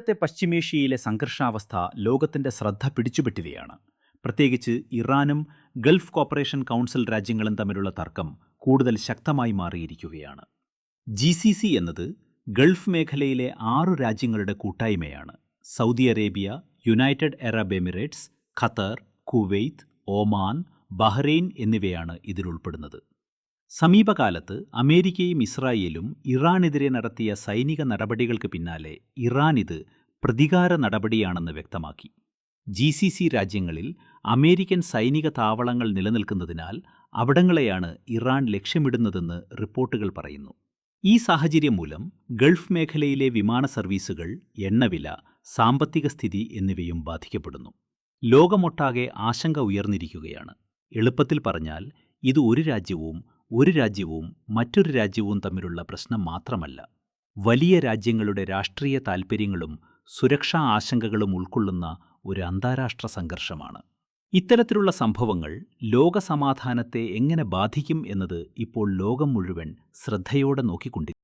ഇന്നത്തെ പശ്ചിമേഷ്യയിലെ സംഘർഷാവസ്ഥ ലോകത്തിന്റെ ശ്രദ്ധ പിടിച്ചുപറ്റുകയാണ്. പ്രത്യേകിച്ച് ഇറാനും ഗൾഫ് കോപ്പറേഷൻ കൗൺസിൽ രാജ്യങ്ങളും തമ്മിലുള്ള തർക്കം കൂടുതൽ ശക്തമായി മാറിയിരിക്കുകയാണ്. GCC എന്നത് ഗൾഫ് മേഖലയിലെ 6 രാജ്യങ്ങളുടെ കൂട്ടായ്മയാണ്. Saudi Arabia, United Arab Emirates, Qatar, Kuwait, Oman, Bahrain എന്നിവയാണ് ഇതിലുൾപ്പെടുന്നത്. സമീപകാലത്ത് അമേരിക്കയും ഇസ്രായേലും ഇറാനെതിരെ നടത്തിയ സൈനിക നടപടികൾക്ക് പിന്നാലെ ഇറാൻ ഇത് പ്രതികാര നടപടിയാണെന്ന് വ്യക്തമാക്കി. GCC രാജ്യങ്ങളിൽ അമേരിക്കൻ സൈനിക താവളങ്ങൾ നിലനിൽക്കുന്നതിനാൽ അവിടങ്ങളെയാണ് ഇറാൻ ലക്ഷ്യമിടുന്നതെന്ന് റിപ്പോർട്ടുകൾ പറയുന്നു. ഈ സാഹചര്യം മൂലം ഗൾഫ് മേഖലയിലെ വിമാന സർവീസുകൾ, എണ്ണവില, സാമ്പത്തിക സ്ഥിതി എന്നിവയും ബാധിക്കപ്പെടുന്നു. ലോകമൊട്ടാകെ ആശങ്ക ഉയർന്നിരിക്കുകയാണ്. എളുപ്പത്തിൽ പറഞ്ഞാൽ ഇത് ഒരു രാജ്യവും മറ്റൊരു രാജ്യവും തമ്മിലുള്ള പ്രശ്നം മാത്രമല്ല, വലിയ രാജ്യങ്ങളുടെ രാഷ്ട്രീയ താൽപ്പര്യങ്ങളും സുരക്ഷാ ആശങ്കകളും ഉൾക്കൊള്ളുന്ന ഒരു അന്താരാഷ്ട്ര സംഘർഷമാണ്. ഇത്തരത്തിലുള്ള സംഭവങ്ങൾ ലോകസമാധാനത്തെ എങ്ങനെ ബാധിക്കും എന്നത് ഇപ്പോൾ ലോകം മുഴുവൻ ശ്രദ്ധയോടെ നോക്കിക്കൊണ്ടിരിക്കുന്നു.